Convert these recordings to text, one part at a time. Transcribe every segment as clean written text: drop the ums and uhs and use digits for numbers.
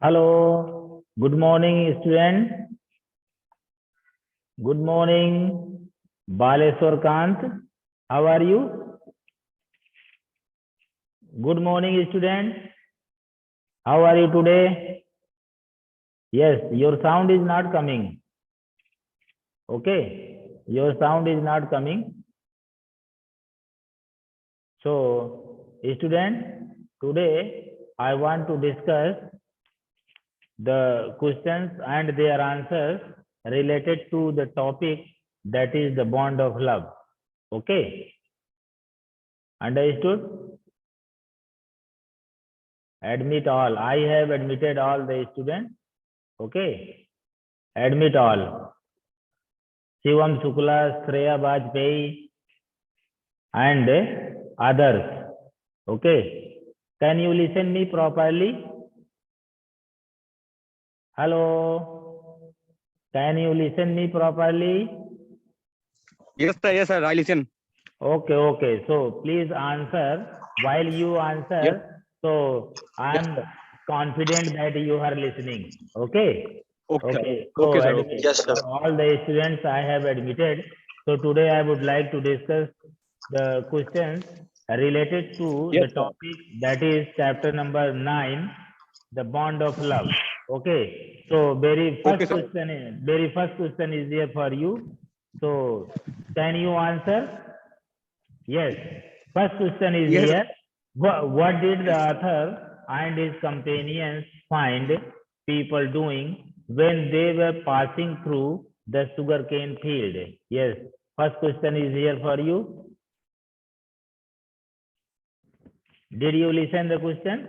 Hello, good morning, student. Good morning, Baleswar Kant. How are you? Good morning, student. How are you today? Yes, your sound is not coming. Okay, your sound is not coming. So, student, today I want to discuss the questions and their answers related to the topic that is the bond of love. Okay, understood? Admit all. I have admitted all the students. Okay, admit all. Shivam Shukla, Shreya Bajpayee, and others. Okay, can you listen me properly? Hello, can you listen me properly? Yes, sir. I listen. Okay, okay. So please answer. While you answer, Yes. so I am confident that you are listening. Okay. Okay. Okay. Okay, So sir. Okay. Yes, sir. for all the students I have admitted. So today I would like to discuss the questions related to the Yes, sir. topic that is chapter number 9, the bond of love. Okay. So very Okay, first sir. question is there for you. So can you answer? Yes. First question is Yes. here. What did the author and his companions find people doing when they were passing through the sugarcane field? Yes. First question is here for you. Did you listen the question?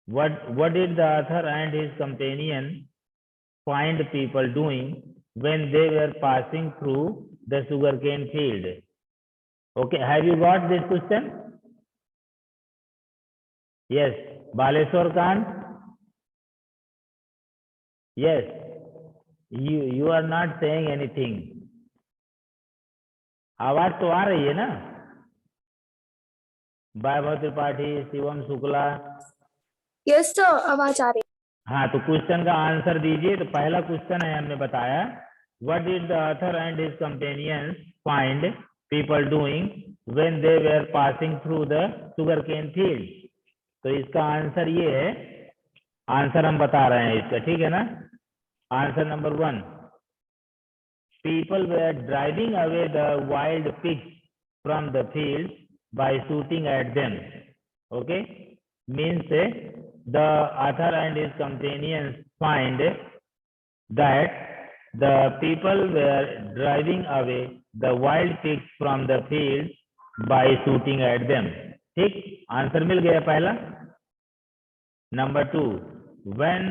What did the author and his companion find people doing when they were passing through the sugarcane field? Okay, have you got this question? Yes, Baleswar Kant. Yes, you are not saying anything. आवाज तो आ रही है ना? वैभव Tripathi, Shivam Shukla. Yes sir, आवाज आ रही है। हाँ, तो क्वेश्चन का आंसर दीजिए. तो पहला क्वेश्चन है, हमने बताया what did the author and his companions find people doing when they were passing through the sugarcane field? तो इसका आंसर ये है. आंसर हम बता रहे हैं इसका, ठीक है ना? Answer number 1, people were driving away the wild pigs from the fields by shooting at them. Okay, means the author and his companions find that the people were driving away the wild pigs from the fields by shooting at them. ठीक, answer मिल गया पहला. Number 2, when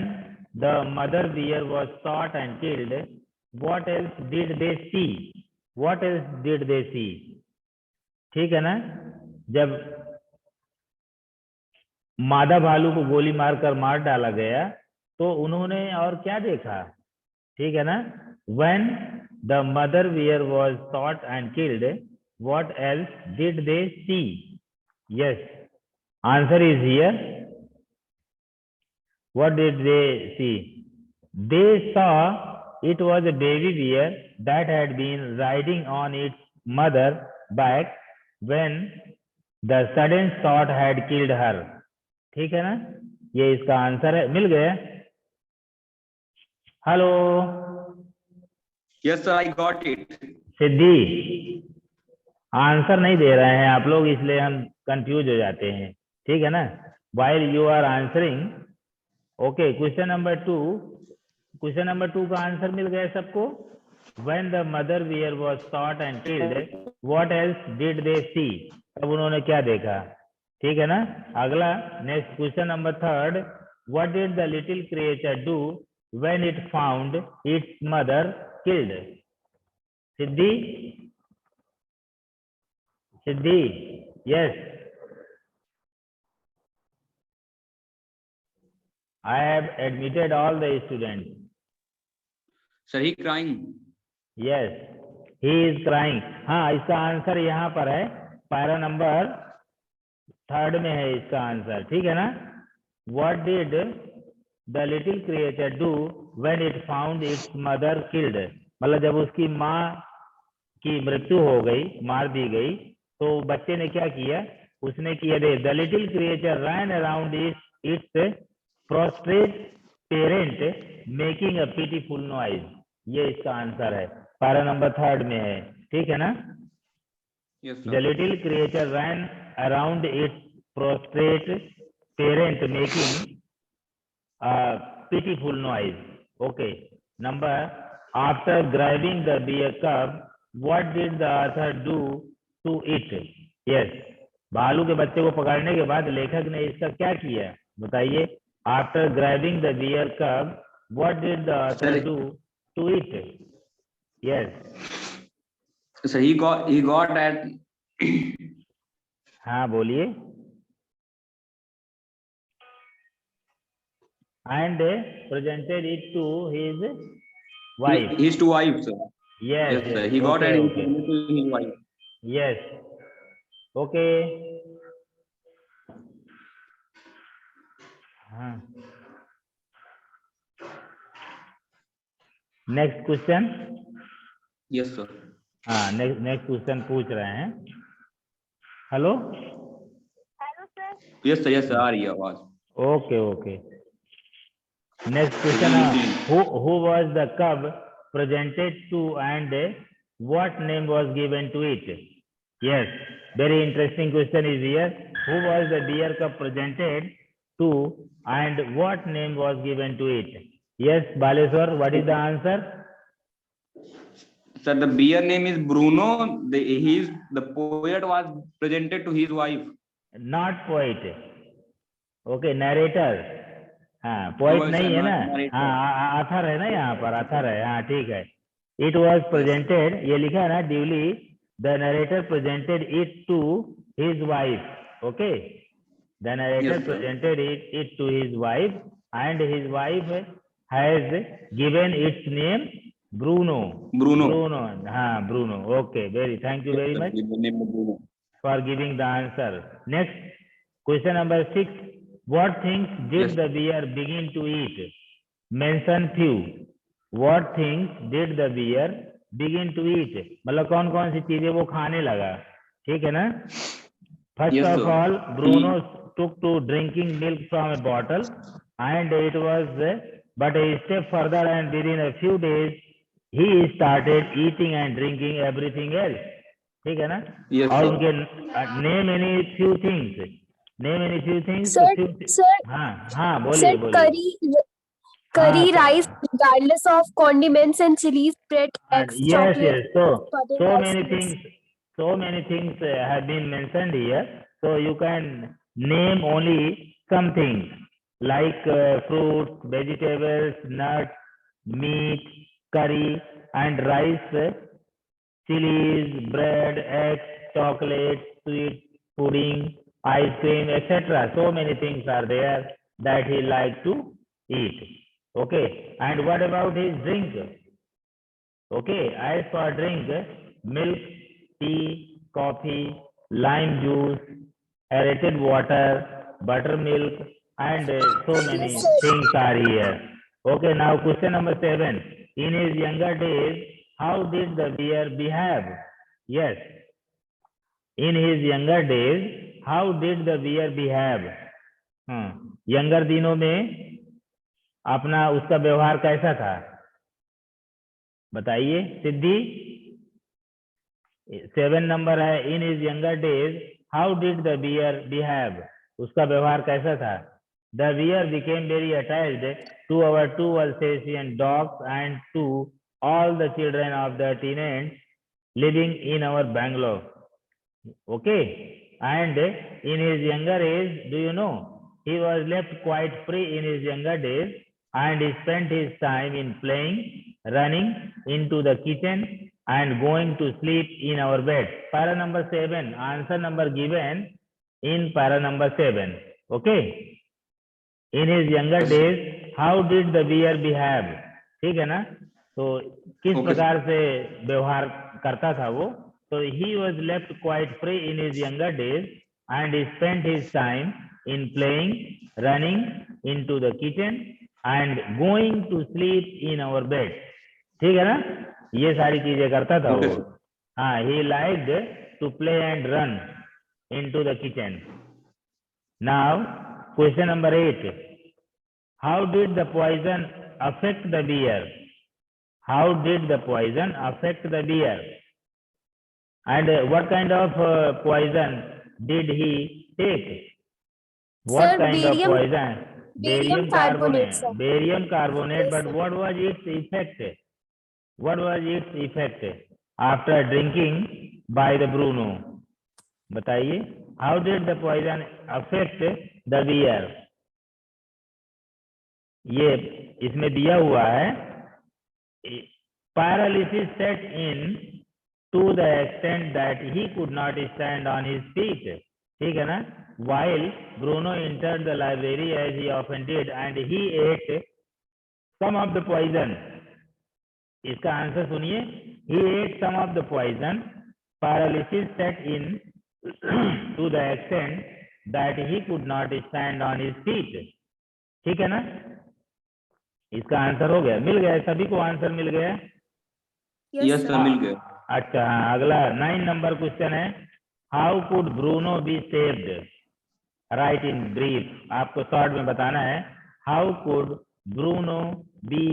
the mother deer was shot and killed, what else did they see? What else did they see? ठीक है ना? जब मादा भालू को गोली मारकर मार डाला गया तो उन्होंने और क्या देखा? ठीक है ना? When the mother deer was shot and killed, what else did they see? Yes, answer is here. What did they see? They saw it was a baby bear that had been riding on its mother back when the sudden shot had killed her. ठीक है ना? ये इसका answer है. मिल गया? Hello Yes, sir. I got it. Siddhi, answer नहीं दे रहे हैं आप लोग, इसलिए हम कंफ्यूज हो जाते हैं. ठीक है ना? While you are answering. Okay, question number 2. Question number 2 का आंसर मिल गया सबको. When the mother bear was shot and killed, what else did they see? तब उन्होंने क्या देखा? ठीक है ना? अगला next question number 3. What did the little creature do when it found its mother killed? Siddhi, Siddhi, yes. I have admitted all the students. Sir, he crying. Yes, he is crying. हाँ, इसका answer यहाँ पर है, para number 3 में है इसका answer. ठीक है ना? what did the little creature do when it found its mother killed? मतलब जब उसकी माँ की मृत्यु हो गई, मार दी गई, तो बच्चे ने क्या किया? उसने किया they the little creature run around its prostrate parent making a pitiful noise. ये इसका आंसर है, पारा नंबर 3 में है, ठीक है ना? Yes, The sir. little creature ran around its prostrate parent making a pitiful noise. Okay. Number, after grabbing the bear cub, what did the author do to it? Yes. भालू के बच्चे को पकड़ने के बाद लेखक ने इसका क्या किया? बताइए. After grabbing the bear cub, what did the author Sir, do to it? Yes. So he got at हाँ बोलिए. And presented it to his wife. his two wives, sir. Yes, Yes, sir. He got okay, and okay. he to his wife. Yes. Okay. हाँ. Next question. Yes, sir. हाँ, next question पूछ रहे हैं. Hello. Yes, sir. Yes, sir. आ रही है आवाज. Okay, okay. Next question. Who was the cub presented to and what name was given to it? Yes, very interesting question is here. Who was the bear cub presented to and what name was given to it? Yes, Baleswar, what is the answer? Sir, the bear name is Bruno. The poet was presented to his wife. Not poet. Okay, narrator. हाँ, poet नहीं है ना? हाँ, author है ना, यहाँ पर author है. हाँ, ठीक है. It was presented, ये लिखा है ना, duly the narrator presented it to his wife. Okay, the narrator Yes, sir. presented it to his wife and his wife has given its name Bruno. Bruno. हाँ, Bruno. Okay, thank you very much The name of Bruno. for giving the answer. Next, question number 6. What things did Yes. the bear begin to eat? Mention few. What things did the bear begin to eat? मतलब कौन कौन सी चीजें वो खाने लगा? ठीक है ना? First Yes, of sir. all, Bruno took to drinking milk from a bottle, and it was but a step further, and within a few days he started eating and drinking everything else. ठीक है ना? Yes, और sir. उनके name any few things. Name any few things. Sir, तो sir, हाँ बोलिए sir, बोलिए. curry हाँ, rice, regardless of condiments and chilies, bread, eggs, yes, chocolate, so butter, many things have been mentioned here. So you can name only some things like fruits, vegetables, nuts, meat, curry, and rice, chilies, bread, eggs, chocolate, sweet pudding, ice cream, etc. So many things are there that he liked to eat. Okay, and what about his drink? Okay, as for drink, milk, tea, coffee, lime juice, aerated water, buttermilk, and so many things are here. Okay, now question number 7. In his younger days, how did the bear behave? Yes. In his younger days, how did the bear behave? Younger दिनों में अपना उसका व्यवहार कैसा था? बताइए सिद्धि. 7 number है. In his younger days how did the bear behave? उसका व्यवहार कैसा था? The bear became very attached to our 2 Alsatian dogs and to all the children of the tenants living in our Bangalore. Okay, and in his younger age, do you know, he was left quite free in his younger days, and he spent his time in playing, running into the kitchen, and going to sleep in our bed. Para number 7, answer number given in para number 7. Okay, in his younger days, how did the bear behave? ठीक है ना? तो किस प्रकार से व्यवहार करता था वो? So he was left quite free in his younger days, and he spent his time in playing, running into the kitchen and going to sleep in our bed. ठीक है ना, ये सारी चीजें करता था Okay, वो. sir. हाँ, he liked to play and run into the kitchen. Now question number 8, how did the poison affect the bear? How did the poison affect the bear? And what kind of poison did he take? What Sir, kind of poison? barium carbonate, sir. Barium carbonate. Yes, But sir. what was its effect? What was its effect after drinking by the Bruno? बताइए. How did the poison affect the bear? ये इसमें दिया हुआ है. Paralysis set in to the extent that he could not stand on his feet. ठीक है ना? While Bruno entered the library as he often did and he ate some of the poison. इसका answer सुनिए. He ate some of the poison. Paralysis set in to the extent that he could not stand on his feet. ठीक है ना? इसका answer हो गया, मिल गया, सभी को आंसर मिल गया. Yes, sir. मिल गया. अच्छा, अगला 9 नंबर क्वेश्चन है. How could Bruno be saved? Right in brief. आपको शॉर्ट में बताना है. How could Bruno be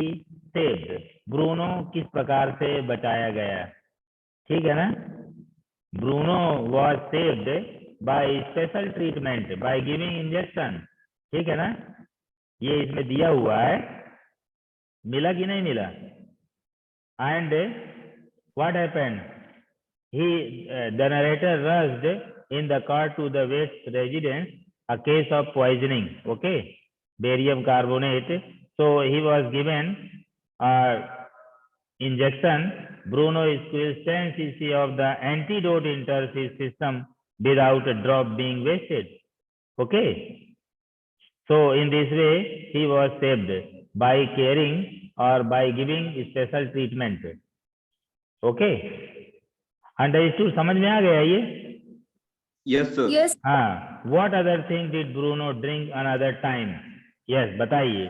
saved? Bruno किस प्रकार से बचाया गया? ठीक है ना? Bruno was saved by special treatment by giving injection. ठीक है ना? ये इसमें दिया हुआ है. मिला कि नहीं मिला? And what happened? The narrator rushed in the car to the West residence, a case of poisoning. Okay, barium carbonate. So he was given injection. Bruno squeezed 10 cc of the antidote into his system without a drop being wasted. Okay, so in this way he was saved by caring or by giving special treatment. Okay, understood. समझ में आ गया ये? Yes, sir. Yes, हाँ. What other thing did Bruno drink another time? Yes, बताइए.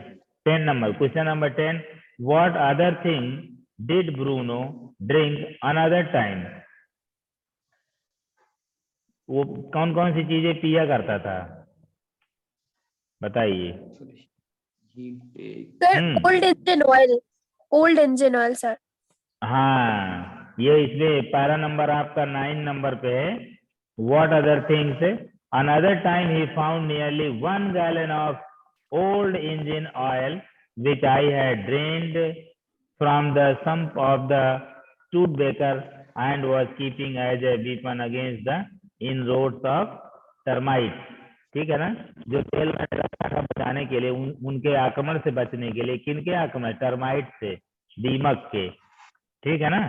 10 number question number 10. What other thing did Bruno drink another time? वो कौन कौन सी चीजें पिया करता था? बताइए. sir, old engine oil. Old engine oil, sir. हाँ, ये इसमें पैरा नंबर आपका 9 नंबर पे है. What other things? Another time he found nearly 1 gallon of old engine oil which I had drained from the sump of the Studebaker and was keeping as a weapon against the inroads of termite. ठीक है ना? जो तेल में रखा था बचाने के लिए, उनके आक्रमण से बचने के लिए. किनके आक्रमण? टर्माइट से, दीमक के. ठीक है ना?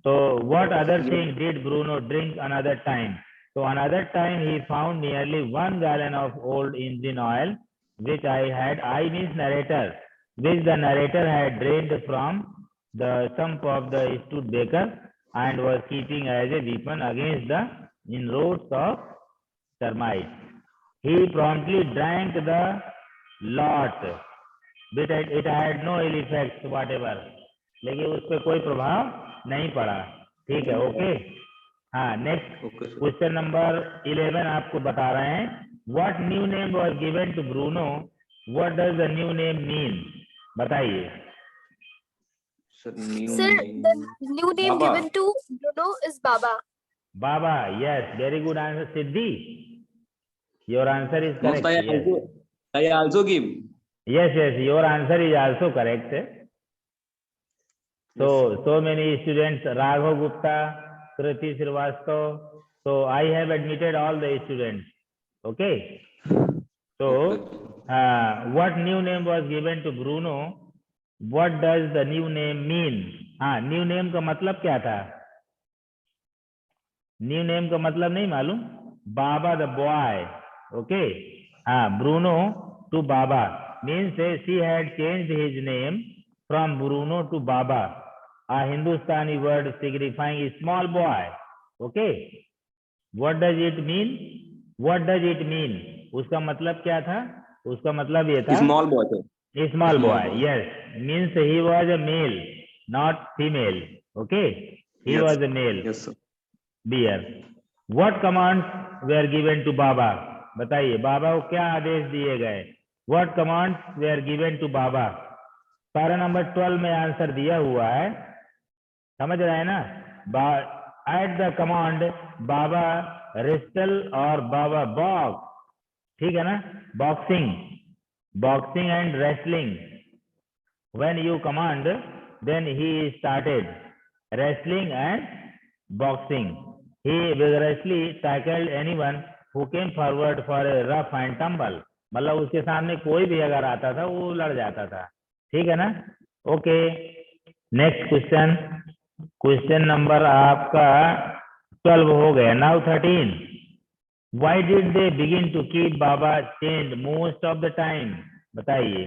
तो what other thing did Bruno drink another time? So another time he found nearly 1 gallon of old engine oil which I means narrator, which the narrator had drained from the sump of the Studebaker and was keeping as a weapon against the inroads of termites. He promptly drank the lot, but it had no ill effects whatever. लेकिन उस पर कोई प्रभाव नहीं पड़ा. ठीक है, okay. हाँ, नेक्स्ट क्वेश्चन नंबर 11 आपको बता रहे हैं. What new name was given to Bruno? What does the new name mean? बताइए. Sir, the new name Baba. given to Bruno is Baba. Baba. Yes, very good answer. Siddhi, your answer is Most I also give. Yes, your answer is also correct. So many students, Raghav Gupta, Kriti Srivastava. So I have admitted all the students. Okay. So what new name was given to Bruno? What does the new name mean? हाँ, new name का मतलब क्या था? New name का मतलब नहीं मालूम? Baba the boy. Okay. हाँ, Bruno to Baba means she had changed his name from Bruno to Baba, a Hindustani word signifying a small boy. Okay. What does it mean? What does it mean? उसका मतलब क्या था? उसका मतलब ये था small boy थे। small Small boy. boy. Yes, means he was a male, not female. Okay, he Yes. was a male Yes, sir. bear. What commands were given to Baba? बताइए बाबा को क्या आदेश दिए गए? What commands were given to Baba? Para number 12 में answer दिया हुआ है, समझ रहे हैं ना? At the command Baba wrestle और बाबा बॉक्स, ठीक है ना? Boxing, boxing and wrestling. When you command, then he started wrestling and boxing. He vigorously tackled anyone who came forward for a rough and tumble. मतलब उसके सामने कोई भी अगर आता था वो लड़ जाता था, ठीक है ना? Okay, next question. Question number आपका 12 हो गया. Now 13. Why did they begin to keep Baba chained most of the time? बताइए.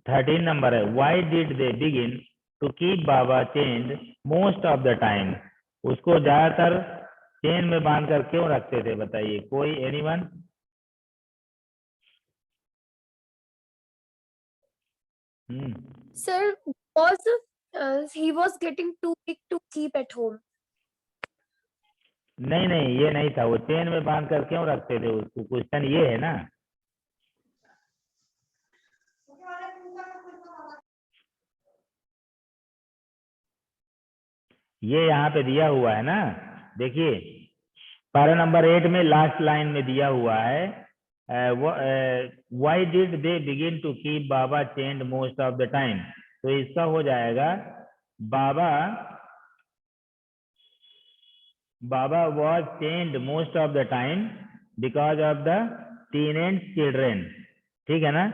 13 नंबर है. Why did they begin to keep Baba chained most of the time? उसको ज्यादातर chain में बांधकर क्यों रखते थे? बताइए कोई, anyone? Sir, was he was getting too big to keep at home. नहीं नहीं, ये नहीं था. वो चेन में बांधकर क्यों रखते थे उसको? क्वेश्चन ये है ना. ये यहाँ पे दिया हुआ है ना, देखिए पैरा नंबर 8 में लास्ट लाइन में दिया हुआ है. Why did they begin to keep Baba chained most of the time? तो इसका हो जाएगा Baba was chained most of the time because of the teenage children. ठीक है ना?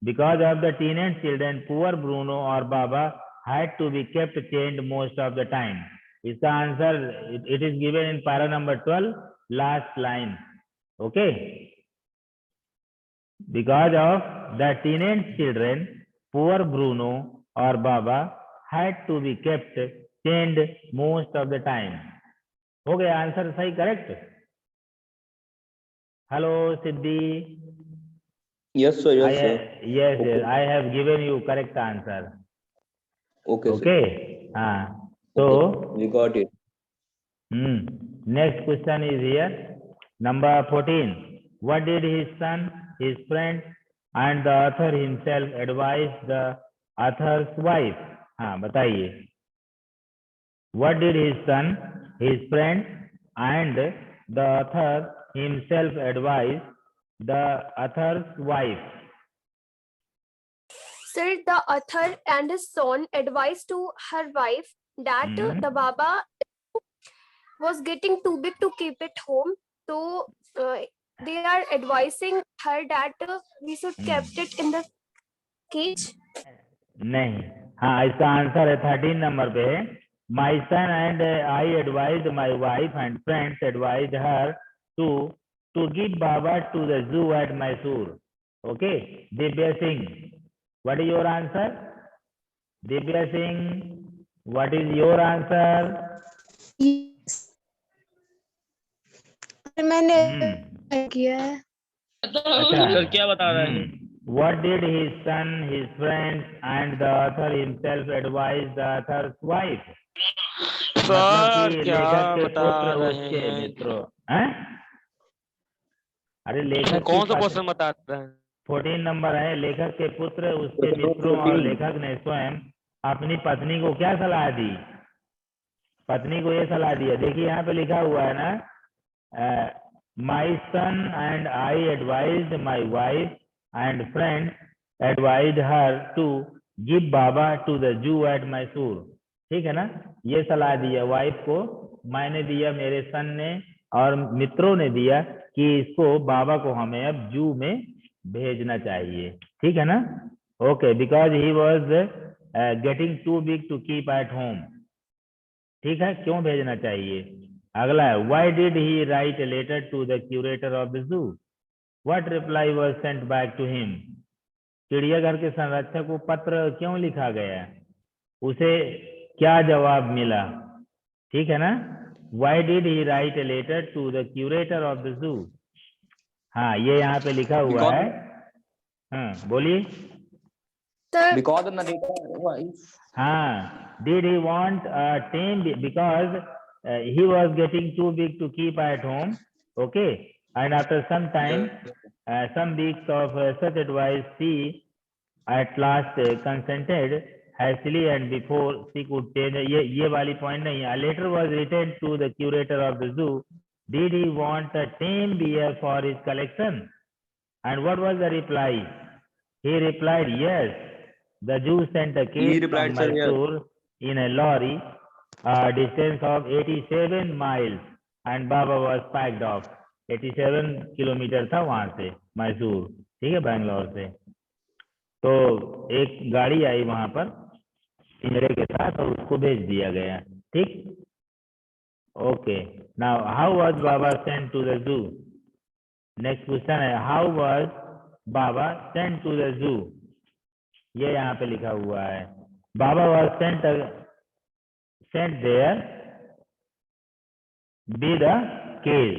Because of the teenage children, poor Bruno or Baba had to be kept chained most of the time. इसका answer it is given in para number 12, last line. Okay. Because of the teenage children, poor Bruno or Baba had to be kept chained most of the time. हो गया answer सही, correct? Hello Siddhi. Yes, sir. Yes, sir. Yes, Okay. I have given you correct answer. Okay, sir. Okay. हाँ, so We got it. next question is here. Number 14. What did his son, his friend, and the author himself advise the author's wife? हाँ बताइए. What did his son, his friend, and the author himself advise the author's wife? Sir, the author and his son advised to her wife that the Baba was getting too big to keep at home. So they are advising her that we should kept it in the cage. नहीं, हाँ इसका answer है 13 number पे है. My son and I advised my wife and friends advised her to give Baba to the zoo at Mysore. Okay, Divya Singh, what is your answer? Divya Singh, what is your answer? मैंने किया है. अच्छा, sir क्या बता रहे हैं? What did his son, his friends, and the author himself advise the author's wife? Sir मतलब कि क्या लेखक के बता पुत्र रहे उसके हैं? मित्रों. हैं? अरे लेखक कौन की सा क्वेश्चन बता रहे हैं? 14 नंबर है. लेखक के पुत्र उसके मित्रों और लेखक ने स्वयं अपनी पत्नी को क्या सलाह दी? पत्नी को ये सलाह दिया, देखिए यहाँ पे लिखा हुआ है ना, my son and I advised my wife and friends advised her to give Baba to the Jew at Mysore. ठीक है ना? ये सलाह दिया वाइफ को, मैंने दिया, मेरे सन ने और मित्रों ने दिया कि इसको बाबा को हमें अब जू में भेजना चाहिए. ठीक है ना? Okay, because he was getting too big to keep at home. ठीक है, क्यों भेजना चाहिए? अगला है, why did he write a letter to the curator of the zoo? What reply was sent back to him? चिड़ियाघर के संरक्षक को पत्र क्यों लिखा गया? उसे क्या जवाब मिला? ठीक है ना? why did he write a letter to the curator of the zoo? हाँ, ये यहाँ पे लिखा हुआ है. हाँ, बोलिए. Sir, because the narrator wife. हाँ, did he want a tame because he was getting too big to keep at home, okay? And after some time, some weeks of such advice, she at last consented hastily, and before she could change. ये वाली point नहीं है. A letter was written to the curator of the zoo. Did he want a tame bear for his collection? And what was the reply? He replied, yes. The Jew sent a He case replied, from sir, yes. Mysore in a lorry, a distance of 87 miles, and Baba was packed off. 87 kilometre था वहां से मैसूर, ठीक है, बैंगलोर से. तो एक गाड़ी आई वहां पर पिंजरे के साथ और उसको भेज दिया गया. ठीक. Okay. Now how was Baba sent to the zoo? Next question है, how was Baba sent to the zoo? ये यहाँ पे लिखा हुआ है. Baba was sent there with a cage.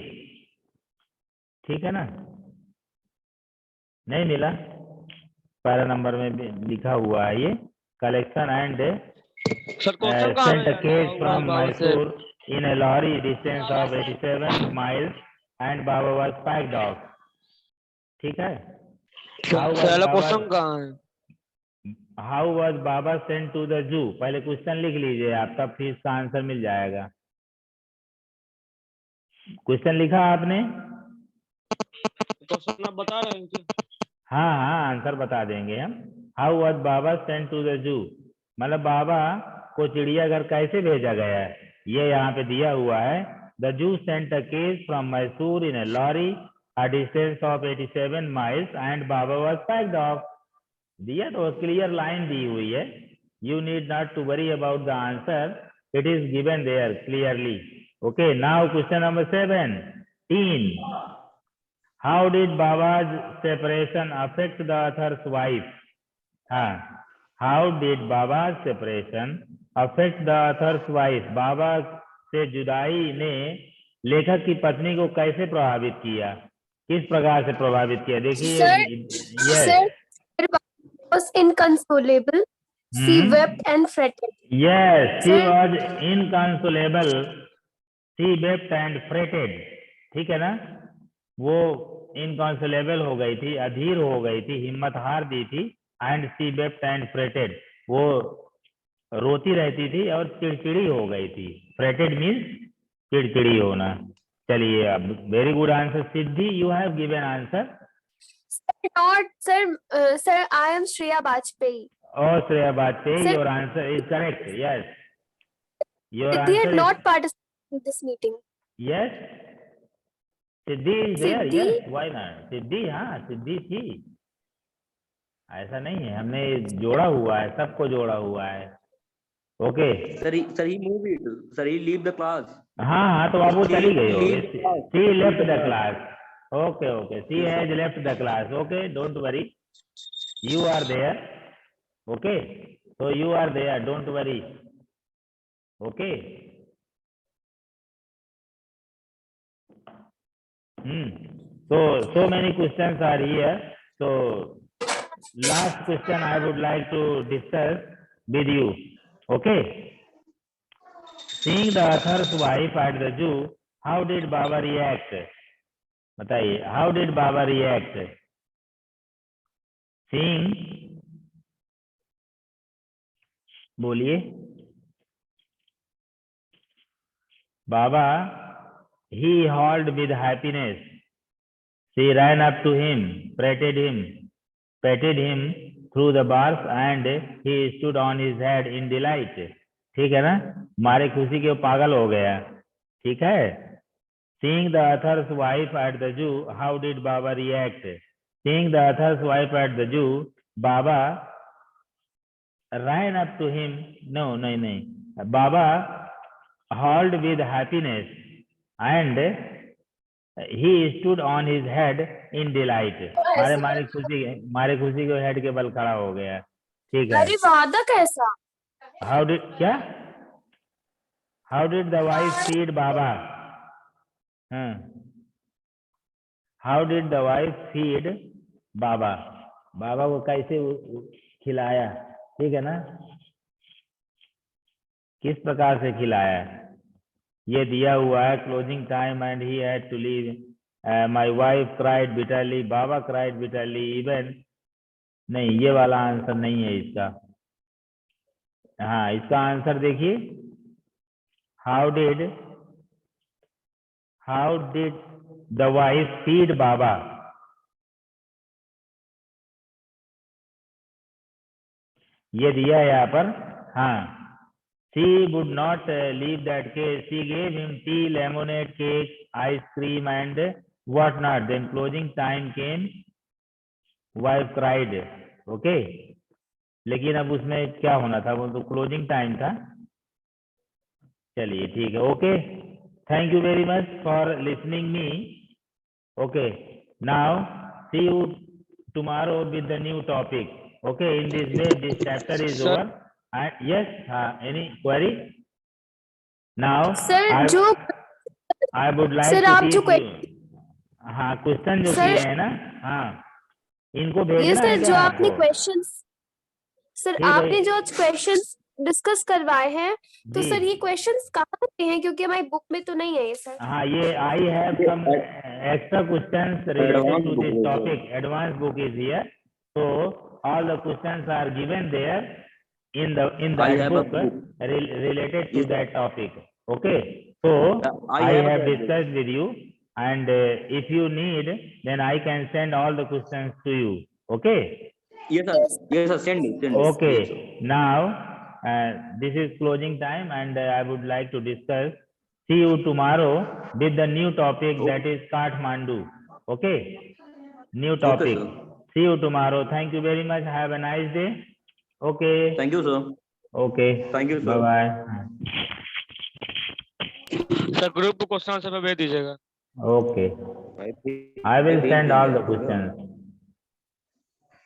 ठीक है ना? नहीं मिला? पैरा नंबर में भी लिखा हुआ है ये, कलेक्शन एंड सर क्वेश्चन कहाँ sent a case from बाबा से Mysore in a lorry distance of 87 miles and Baba was packed off. ठीक है? How was पहला Baba- क्वेश्चन कहाँ है? How was Baba sent to the zoo? पहले question लिख लीजिए, आपका फीस का आंसर मिल जाएगा. क्वेश्चन लिखा आपने? क्वेश्चन आप बता रहे हैं क्या? हाँ हाँ, आंसर बता देंगे हम. How was Baba sent to the zoo? मतलब बाबा को चिड़ियाघर कैसे भेजा गया है, ये यहाँ पे दिया हुआ है. The Jew sent a case from Mysore in a lorry, a distance of 87 miles, and Baba was packed off. दिया तो क्लियर लाइन दी हुई है. You need not to worry about the answer. It is given there clearly. Okay. Now question number 17. How did Baba's separation affect the author's wife? हाँ. How did Baba's separation affect the author's wife? बाबा से जुदाई ने लेखक की पत्नी को कैसे प्रभावित किया? किस प्रकार से प्रभावित किया? देखिए. Sir, Yes. was inconsolable. She wept and fretted. Yes, she Sir? was inconsolable. She wept and fretted. ठीक है ना? वो inconsolable हो गई थी, अधीर हो गई थी, हिम्मत हार दी थी. And she wept and fretted. वो रोती रहती थी और चिड़चिड़ी हो गई थी. Fretted means चिड़चिड़ी होना. चलिए, अब very good answer. Siddhi, you have given answer. Sir, I am Shreya Bajpayee. Oh, Shreya Bajpayee, Sir- your answer is correct. Yes. Your They answer had is not participated in this meeting. yes. Siddhi is there. Siddhi? Yes, why not? सिद्धि, हाँ, सिद्धि थी. ऐसा नहीं है, हमने जोड़ा हुआ है, सबको जोड़ा हुआ है. Okay. Sir, he moved it. Sir, he leave the class. हाँ हाँ, तो अब वो चली गई होगी. leave the class. She left the class. Okay, okay. She has left the class. Okay, don't worry. You are there. Okay. So you are there. Don't worry. Okay. So many questions are here. So last question I would like to discuss with you. Okay. Seeing the author's wife at the zoo, how did Baba react? बताइए, how did Baba react? Seeing, बोलिए. Baba, he hauled with happiness. She ran up to him, patted him through the bars, and he stood on his head in delight. ठीक है ना? मारे खुशी के वो पागल हो गया. ठीक है? Seeing the author's wife at the zoo, how did Baba react? Seeing the author's wife at the zoo, Baba ran up to him. No. Baba hauled with happiness, and he stood on his head in delight. मारे खुशी के head के बल खड़ा हो गया. ठीक है. अरे वादा कैसा? How did क्या? How did the wife feed Baba? How did the wife feed Baba? बाबा को कैसे खिलाया, ठीक है ना, किस प्रकार से खिलाया, ये दिया हुआ है. Closing time and he had to leave. My wife cried bitterly, Baba cried bitterly even. नहीं, ये वाला आंसर नहीं है इसका. हाँ, इसका आंसर देखिए. How did the wife feed Baba? ये दिया है यहाँ पर. हाँ, she would not leave that case. She gave him tea, lemonade, cake, ice cream and what not. Then closing time came. Wife cried. Okay. लेकिन अब उसमें क्या होना था, वो तो क्लोजिंग टाइम था. चलिए ठीक है. Okay, thank you very much for listening me. Okay, now see you tomorrow with the new topic. Okay, in this way this chapter is Sir. Over. Yes, any query? Now, Sir, जो I would like Sir, to आप teach जो you. हाँ, question जो Sir. किए हैं ना, हाँ, इनको ये भेजना है सर जो क्या आपने आपको? क्वेश्चंस, सर ठीक है. आपने जो क्वेश्चंस डिस्कस करवाए हैं, तो जी. सर ये क्वेश्चंस कहाँ पे हैं, क्योंकि हमारी बुक में तो नहीं है ये सर. हाँ, ये I have some extra questions related to this topic. Advanced book is here, so all the questions are given there in the I have a book book. related to Yes, sir. that topic. Okay, so I I have have that book. discussed with you, and if you need, then I can send all the questions to you. Okay. Yes, sir. Yes, sir. Send it. Send it. Okay. Yes, sir. Now this is closing time, and I would like to discuss. See you tomorrow with the new topic, that is Kathmandu. Okay. New topic. sir. See you tomorrow. Thank you very much. Have a nice day. Okay. Thank you, sir. Okay. Thank you, sir. Bye bye. Sir group को question answer में भेज दीजिएगा. Okay. I will send all the questions.